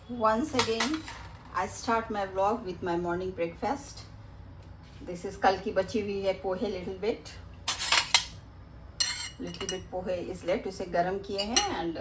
Once again, I start my vlog with my morning breakfast. This is कल की बची हुई है पोहे little bit pohe is left. उसे गरम किए हैं and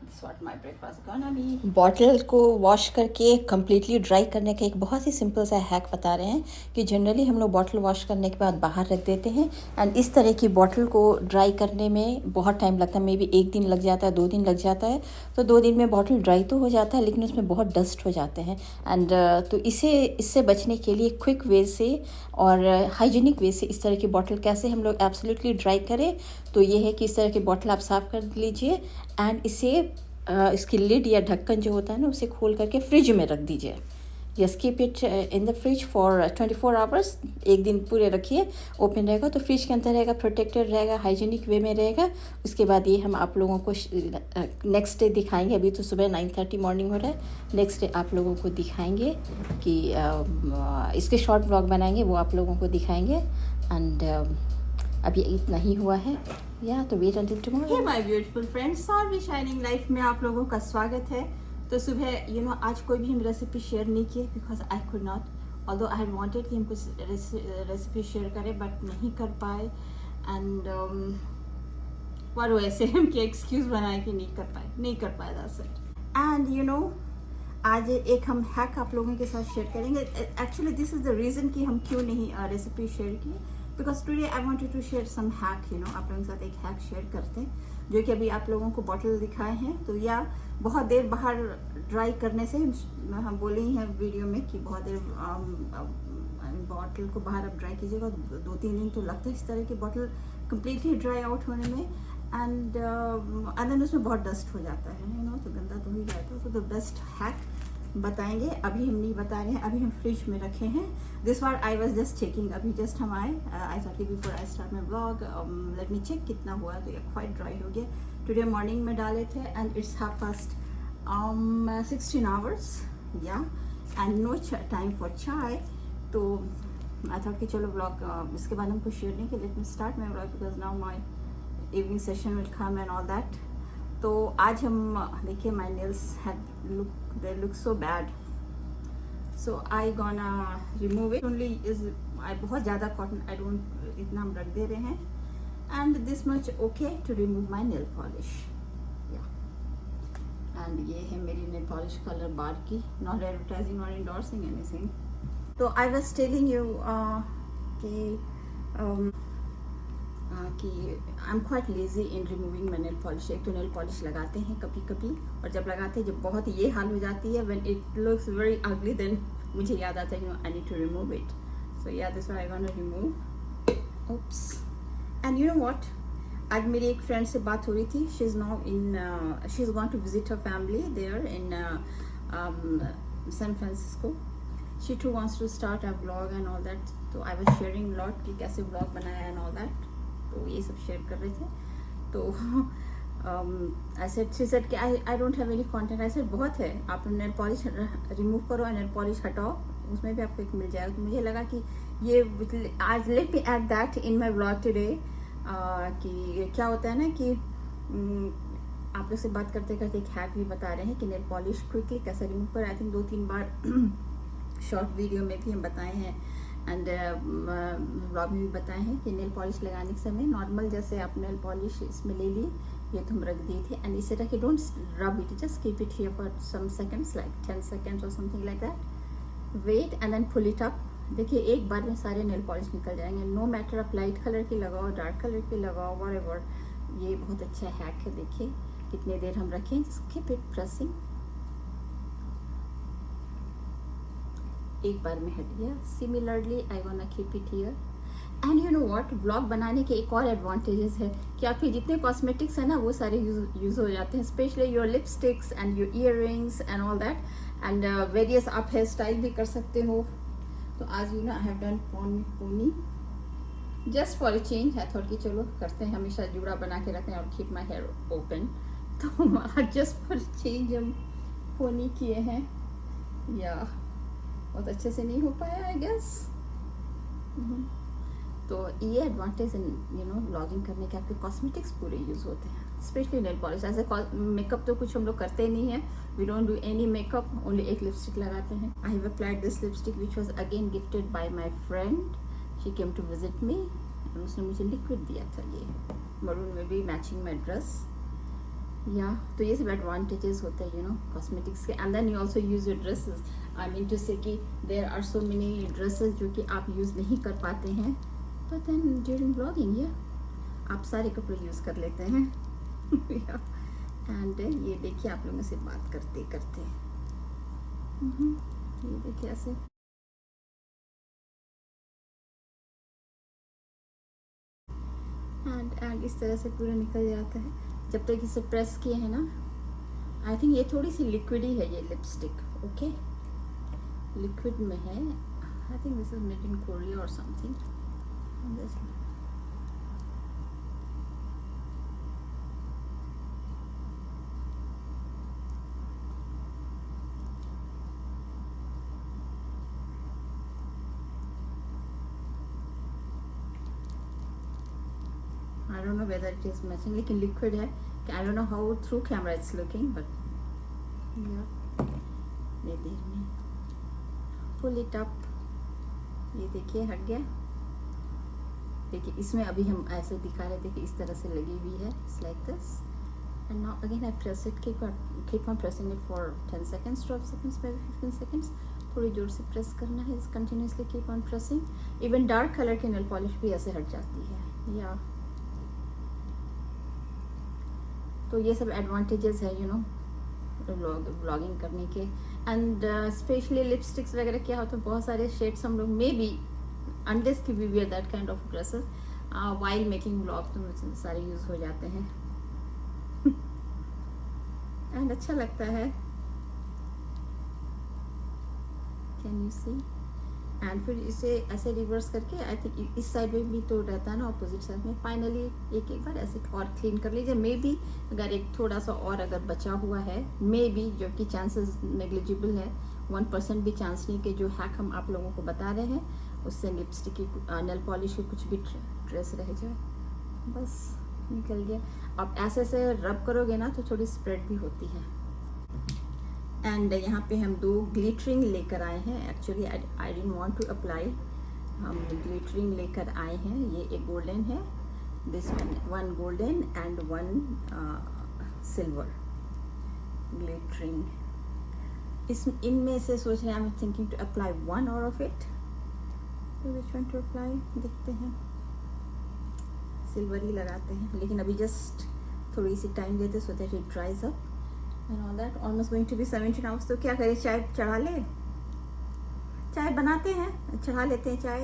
this what my breakfast gonna be. Bottle को वॉश करके कम्प्लीटली ड्राई करने का एक बहुत ही सिंपल सा हैक बता रहे हैं कि जनरली हम लोग बॉटल वॉश करने के बाद बाहर रख देते हैं एंड इस तरह की बॉटल को ड्राई करने में बहुत टाइम लगता है, मे बी 1 दिन लग जाता है, 2 दिन लग जाता है। तो 2 दिन में बॉटल ड्राई तो हो जाता है लेकिन उसमें बहुत डस्ट हो जाते हैं एंड तो इससे बचने के लिए क्विक वे से और हाइजीनिक वे से इस तरह की बॉटल कैसे हम लोग एब्सोल्युटली ड्राई करें, तो ये है कि इस तरह की बॉटल आप साफ़ कर लीजिए एंड इसे इसकी लिड या ढक्कन जो होता है ना उसे खोल करके फ्रिज में रख दीजिए। Yes, keep it in the fridge for 24 hours. 1 दिन पूरे रखिए, ओपन रहेगा तो फ्रिज के अंदर रहेगा, प्रोटेक्टेड रहेगा, हाइजीनिक वे में रहेगा। उसके बाद ये हम आप लोगों को नेक्स्ट डे दिखाएंगे। अभी तो सुबह 9:30 मॉर्निंग हो रहा है, नेक्स्ट डे आप लोगों को दिखाएंगे कि इसके शॉर्ट ब्लॉग बनाएंगे, वो आप लोगों को दिखाएंगे एंड अभी इतना ही हुआ है या तो wait until tomorrow. Hey my beautiful friends, sorry shining life में आप लोगों का स्वागत है। तो सुबह आज कोई भी हम रेसिपी शेयर नहीं की because I could not, although I had wanted कि हम कुछ रेसिपी शेयर करें बट नहीं कर पाए एंड और वैसे हम क्या एक्सक्यूज बनाए कि नहीं कर पाए दैट्स इट। एंड आज एक हम हैक आप लोगों के साथ शेयर करेंगे। Actually this is the reason कि हम क्यों नहीं रेसिपी शेयर की, because today I wanted to share some hack. आप लोगों के साथ एक हैक शेयर करते हैं जो कि अभी आप लोगों को बॉटल दिखाए हैं। तो या बहुत देर बाहर ड्राई करने से हम बोले ही हैं वीडियो में कि बहुत देर बॉटल को बाहर आप ड्राई कीजिएगा, 2-3 दिन तो लगता है इस तरह की बॉटल कम्प्लीटली ड्राई आउट होने में एंड देन उसमें बहुत डस्ट हो जाता है, तो गंदा तो ही जाता है। तो द बेस्ट हैक बताएंगे, अभी हम नहीं बता रहे हैं, अभी हम फ्रिज में रखे हैं। दिस वार आई वॉज जस्ट चेकिंग, अभी जस्ट हम आए, I thought before I start my blog let me check कितना हुआ। तो ये क्वाइट ड्राई हो गया। टुडे मॉर्निंग में डाले थे एंड इट्स 16 आवर्स या एंड नो टाइम फॉर चाय। तो आई थॉट कि चलो ब्लॉग इसके बाद हमको शेयर नहीं कि let me start my blog because now my evening session will come and all that. तो आज हम देखिए my nails they look so bad, so I gonna remove it only is I बहुत ज़्यादा cotton I don't इतना हम रख दे रहे हैं and this much okay to remove my nail polish yeah and ये है मेरी nail polish color bar की, not advertising or endorsing anything। तो I was telling you कि I am quite lazy in removing my nail polish. एक तो nail polish लगाते हैं कभी कभी और जब लगाते हैं जब बहुत ये हाल हो जाती है when it looks very ugly then मुझे याद आता है I need to remove it. So yeah this I want to remove oops and you know what, आज मेरी एक फ्रेंड से बात हो रही थी। She is now in she is going to visit her family there in San Francisco. She too wants to start a blog and all that. तो I was sharing lot कि कैसे ब्लॉग बनाया and all that, तो ये सब share कर रहे थे। तो आई सेड कि I don't have any content. I said बहुत है, आप नेल पॉलिश रिमूव करो, नेल पॉलिश हटाओ, उसमें भी आपको एक मिल जाएगा। तो मुझे लगा कि ये आज let me add that in my blog today कि क्या होता है ना कि आप लोग से बात करते करते एक हैक भी बता रहे हैं कि नेल पॉलिश क्विकली कैसे रिमूव करें। I think 2-3 bar short video में भी हम बताए हैं एंड ब्लॉग में भी बताए हैं कि नेल पॉलिश लगाने के समय नॉर्मल जैसे आप नेल पॉलिश इसमें ले ली, ये तो हम रख दिए थे एंड इसे रखे, don't rub it, just keep it here for some seconds like 10 seconds और something like that, wait and then pull it up. देखिए एक बार में सारे नेल पॉलिश निकल जाएंगे, नो मैटर आप लाइट कलर की लगाओ, डार्क कलर की लगाओ, व्हाटएवर। ये बहुत अच्छा हैक है। देखिए कितनी देर हम रखें, जस्ट कीप इट प्रेसिंग, एक बार में हट गया। Similarly I gonna keep it here and you know what, blog बनाने के एक और एडवांटेजेस है कि आपके जितने कॉस्मेटिक्स है ना वो सारे यूज हो जाते हैं, specially your lipsticks and your earrings and all that and various आप हेयर स्टाइल भी कर सकते हो। तो आज I have done pony just for a change. I thought कि चलो करते हैं, हमेशा जुड़ा बना के रखते हैं और कीप माई हेयर ओपन। तो आज जस्ट फॉर चेंज हम पोनी किए हैं, या बहुत अच्छे से नहीं हो पाया आई गेस। तो ये एडवांटेज इन ब्लॉगिंग करने के, आपके कॉस्मेटिक्स पूरे यूज़ होते हैं। Specially nail polish. ऐसे मेकअप तो कुछ हम लोग करते नहीं है, we don't do any makeup, only एक लिपस्टिक लगाते हैं। I have applied this lipstick which was again gifted by my friend, she came to visit me, उसने मुझे लिक्विड दिया था, ये मरून में भी मैचिंग माई ड्रेस। या तो ये सब एडवांटेजेस होते हैं यू नो कॉस्मेटिक्स के। And then you also use your dresses, I mean to say कि there are so many dresses जो कि आप यूज़ नहीं कर पाते हैं, बट देन ड्यूरिंग ब्लॉगिंग या आप सारे कपड़े यूज़ कर लेते हैं। एंड ये देखिए आप लोगों से बात करते करते ये देखिए ऐसे एंड इस तरह से पूरा निकल जाता है जब तक इसे प्रेस किए हैं ना। आई थिंक ये थोड़ी सी लिक्विड ही है ये लिपस्टिक, ओके लिक्विड में है। I think this is made in Korea और something. I don't know whether it is matching, लेकिन liquid है। I don't know how through camera it's looking, but yeah, ये देर में pull it up, ये देखिए हट गया। देखिए इसमें अभी हम ऐसे दिखा रहे थे कि इस तरह से लगी हुई है, it's like this, and now again I press it, keep on pressing it for 10 seconds, 12 seconds, maybe 15 seconds, थोड़ी जोर से प्रेस करना है, continuously keep on pressing। even dark color की nail polish भी ऐसे हट जाती है या तो ये सब एडवांटेजेस है यू नो व्लॉगिंग करने के। एंड स्पेशली लिपस्टिक्स वगैरह क्या होता है, बहुत सारे शेड्स हम लोग मे बी अनलेस की we wear that kind of dresses while making vlog तो सारे यूज हो जाते हैं। एंड अच्छा लगता है, कैन यू सी। एंड फिर इसे ऐसे रिवर्स करके आई थिंक इस साइड में भी तो रहता है ना अपोजिट साइड में, फाइनली एक बार ऐसे और क्लीन कर लीजिए। मे बी अगर एक थोड़ा सा और अगर बचा हुआ है मे बी, जो कि चांसेस नेग्लिजिबल है, 1% भी चांस नहीं कि जो हैक हम आप लोगों को बता रहे हैं उससे लिपस्टिक की नेल पॉलिश की कुछ भी ट्रेस रह जाए, बस निकल गया। आप ऐसे ऐसे रब करोगे ना तो थोड़ी स्प्रेड भी होती है। एंड यहाँ पे हम 2 ग्लिटरिंग लेकर आए हैं, actually I didn't want to apply, हम ग्लिटरिंग लेकर आए हैं। ये एक गोल्डन है, this one golden and 1 silver glittering. इनमें से सोच रहे हैं, I am thinking to apply 1 और of it, which one to apply देखते हैं। सिल्वर ही लगाते हैं, लेकिन अभी जस्ट थोड़ी सी टाइम देते so that it ड्राइज up and all that। almost going to be 17 hours, तो क्या करें, चाय चढ़ा ले, चाय बनाते हैं, चढ़ा लेते हैं चाय।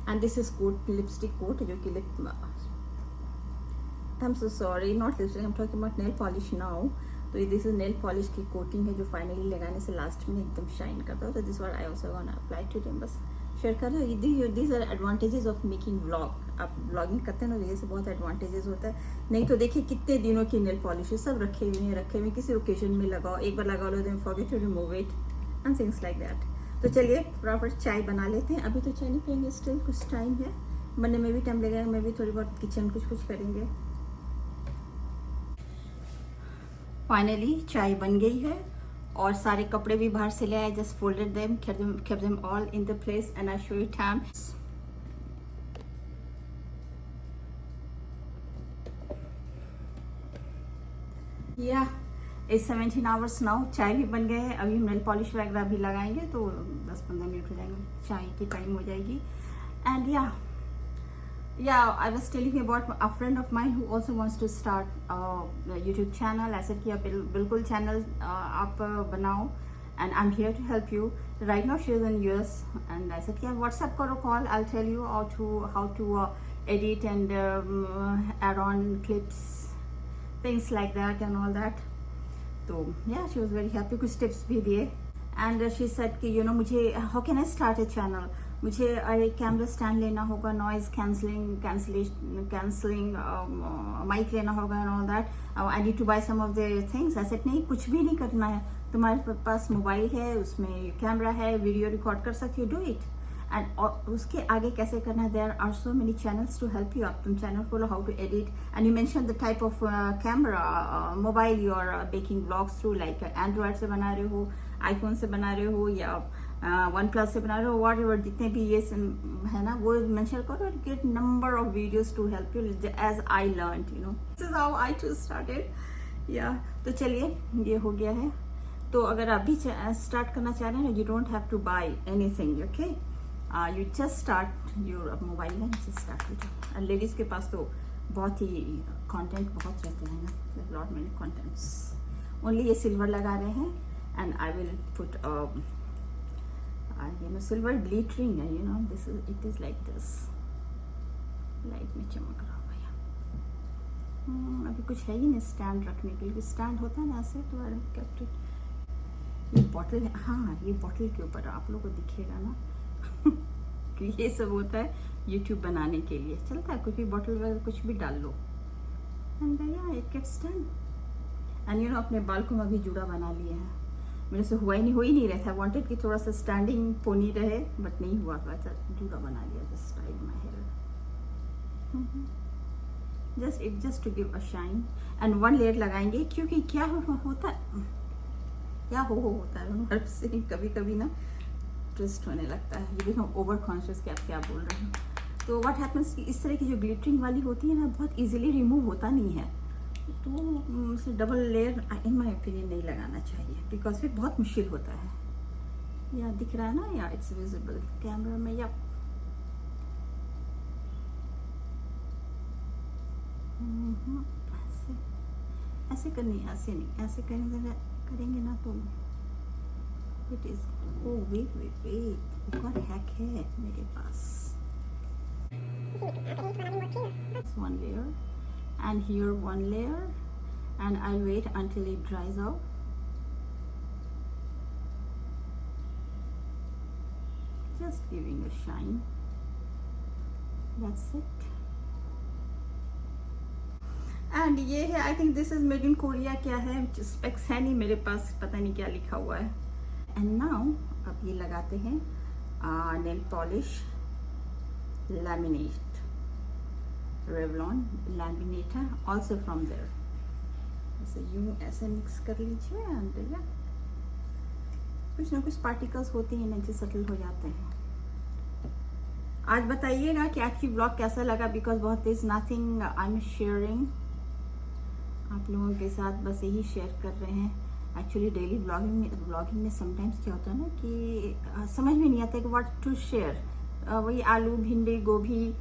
And this is coat, lipstick coat, जो कि lip I am so sorry not lipstick, I am talking about nail polish now. तो दिस इज नेल पॉलिश की कोटिंग है जो फाइनली लगाने से लास्ट में एकदम शाइन करता है। तो this what I also gonna apply today, बस शेयर कर रहे हो। These are advantages of making vlog. आप व्लॉगिंग करते हैं ना तो ये से बहुत एडवांटेजेस होता है। नहीं तो देखिए कितने दिनों की नेल पॉलिश सब रखे हुए किसी ओकेजन में लगाओ, एक बार लगा लो then forget to remove it and things like that. तो चलिए प्रॉपर चाय बना लेते हैं। अभी तो चाय नहीं पियेंगे, स्टिल कुछ टाइम है, बनने में भी टाइम लगेगा, मैं भी थोड़ी बहुत किचन कुछ करेंगे। फाइनली चाय बन गई है और सारे कपड़े भी बाहर से ले आए, just folded them, kept them all in the place and I show you time। Yeah, it's 17 hours now। चाय भी बन गए हैं, अभी हम नेल पॉलिश वगैरह भी लगाएंगे तो 10-15 मिनट हो जाएंगे, चाय की टाइम हो जाएगी। And yeah, I was telling you about a friend of mine who also wants to start a YouTube channel। ऐसे कि आप बिल्कुल चैनल आप बनाओ and I'm here to help you। Right now she is in US and I said, yeah, WhatsApp करो call, I'll tell you how to edit and add on clips, things like that and all that। तो yeah, she was very happy, कुछ tips भी दिए। And she said कि you know मुझे how can I start a channel, मुझे एक camera stand लेना होगा, नॉइज कैंसलिंग माइक लेना होगा and all that, I need to buy some of the things. ऐसे नहीं, कुछ भी नहीं करना है, तुम्हारे पास मोबाइल है, उसमें कैमरा है, वीडियो रिकॉर्ड कर सकते हो, डू इट एंड उसके आगे कैसे करना है, there are so many channels to help you. आप तुम चैनल खोलो, how to edit, and you mention the type of camera mobile you are making blogs through, like Android से बना रहे हो, आईफोन से बना रहे हो, या वन प्लस से बना रहे हो, वॉट एवर जितने भी ये है ना, वो मेंशन करो. Get number of videos to help you as I learn, you know, this is how I too started. या तो चलिए ये हो गया है. तो अगर आप भी स्टार्ट करना चाह रहे हैं, you don't have to buy anything, okay, you just start your mobile में, जस्ट स्टार्ट कीजिए. लेडीज के पास तो बहुत ही कंटेंट बहुत रहते हैं ना, लॉट मेनी कंटेंट्स. ओनली ये सिल्वर लगा रहे हैं, and I will put you know, silver glittering, you know, this is, it is like this, light में चमक रहा होगा. अभी कुछ है ही नहीं स्टैंड रखने के लिए. स्टैंड होता है ना ऐसे, तो आई केप्ट इट. ये बॉटल है, हाँ ये बॉटल के ऊपर आप लोगों को दिखेगा ना कि ये सब होता है यूट्यूब बनाने के लिए. चलता है, कुछ भी बॉटल वगैरह कुछ भी डाल लो, and yeah it gets done. And you know, अपने बाल को मैं भी जुड़ा बना लिया है. मेरे से हो ही नहीं रहा था. वांटेड कि थोड़ा सा स्टैंडिंग पोनी रहे, बट नहीं हुआ. वैसा जुड़ा बना लिया, just style my hair, just to give a shine. And one layer लगाएंगे, क्योंकि क्या होता है, क्या होता है से कभी कभी ना ट्विस्ट होने लगता है. ये देखो ओवर कॉन्शियस कि आप क्या बोल रहे हैं. तो व्हाट हैपन्स कि इस तरह की जो ग्लिटरिंग वाली होती है ना, बहुत इजीली रिमूव होता नहीं है. तो double layer in my opinion नहीं लगाना चाहिए, बिकॉज फिर बहुत मुश्किल होता है. या दिख रहा है ना, या इट्स विजिबल कैमरा में. या ऐसे करनी, ऐसे नहीं, ऐसे करेंगे ना तो इट इज. ओ वेट, एक और हैक है मेरे पास. One layer and here one layer, and I'll wait until it dries out. Just giving a shine, that's it. And ये है, I think this is made in Korea. क्या है, specs है नहीं मेरे पास, पता नहीं क्या लिखा हुआ है. And now अब ये लगाते हैं nail polish laminate, Revlon laminator, also from there. ऐसे यूं ऐसे मिक्स कर लीजिए, एंड या कुछ ना कुछ पार्टिकल्स होते हैं नीचे सेटल हो जाते हैं. आज बताइएगा कि आज की ब्लॉग कैसा लगा, बिकॉज बहुत is nothing I am sharing आप लोगों के साथ, बस यही शेयर कर रहे हैं. एक्चुअली डेली ब्लॉगिंग में समटाइम्स क्या होता है ना कि समझ में नहीं आता कि व्हाट टू शेयर. वही आलू, भिंडी, गोभी,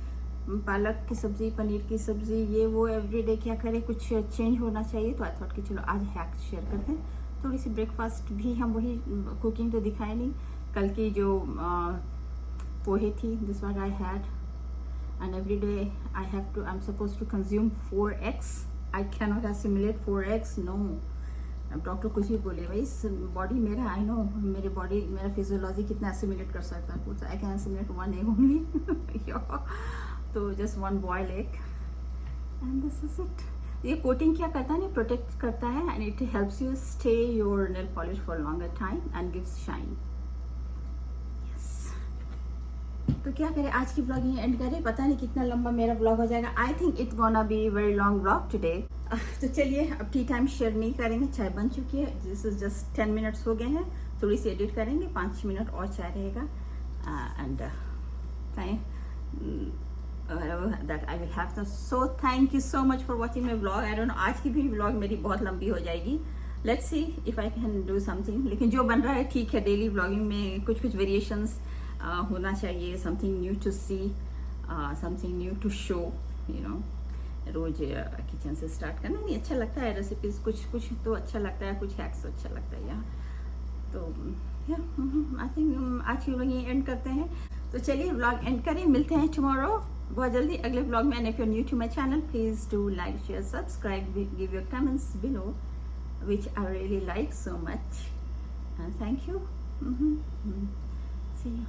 पालक की सब्जी, पनीर की सब्जी, ये वो एवरीडे क्या करें, कुछ चेंज होना चाहिए. तो आई थॉट कि चलो आज हैक शेयर करते हैं. थोड़ी सी ब्रेकफास्ट भी, हम वही कुकिंग तो दिखाए नहीं. कल की जो पोहे थी, this what I had. And everyday I have to, I am suppose to consume 4 eggs. I can not assimilate 4 eggs, no. अब डॉक्टर कुछ भी बोले, भाई बॉडी मेरा, आई नो मेरे बॉडी, मेरा फिजियोलॉजी कितना एसिमुलेट कर सकता है. कुछ I can assimilate 1 egg only. तो just 1 boiled egg, and this is it. ये कोटिंग क्या करता है ना, प्रोटेक्ट करता है, and it helps you stay your nail polish for longer time and gives shine. Yes, तो क्या करें, आज की ब्लॉगिंग एंड करें. पता नहीं कितना लंबा मेरा ब्लॉग हो जाएगा. I think it gonna be very long blog today. तो चलिए अब टी टाइम शेयर नहीं करेंगे, चाय बन चुकी है. दिस इज जस्ट 10 minutes हो गए हैं. थोड़ी सी एडिट करेंगे, 5 minutes और चाय रहेगा. And that I will have. So thank you so much for watching my vlog. I don't know, आज की भी vlog मेरी बहुत लंबी हो जाएगी. Let's see if I can do something. लेकिन जो बन रहा है ठीक है. डेली vlogging में कुछ variations होना चाहिए. Something new to see, something new to show, you know. रोज किचन से स्टार्ट करना नहीं अच्छा लगता है. रेसिपीज कुछ तो अच्छा लगता है, कुछ हैक्स तो अच्छा लगता है. तो आई थिंक आज की vlog एंड करते हैं. तो चलिए vlog एंड करें. मिलते हैं tomorrow बहुत जल्दी अगले ब्लॉग में. And if you are new to my channel, please do like, share, subscribe, give your comments below, which I really like so much. And thank you. See you.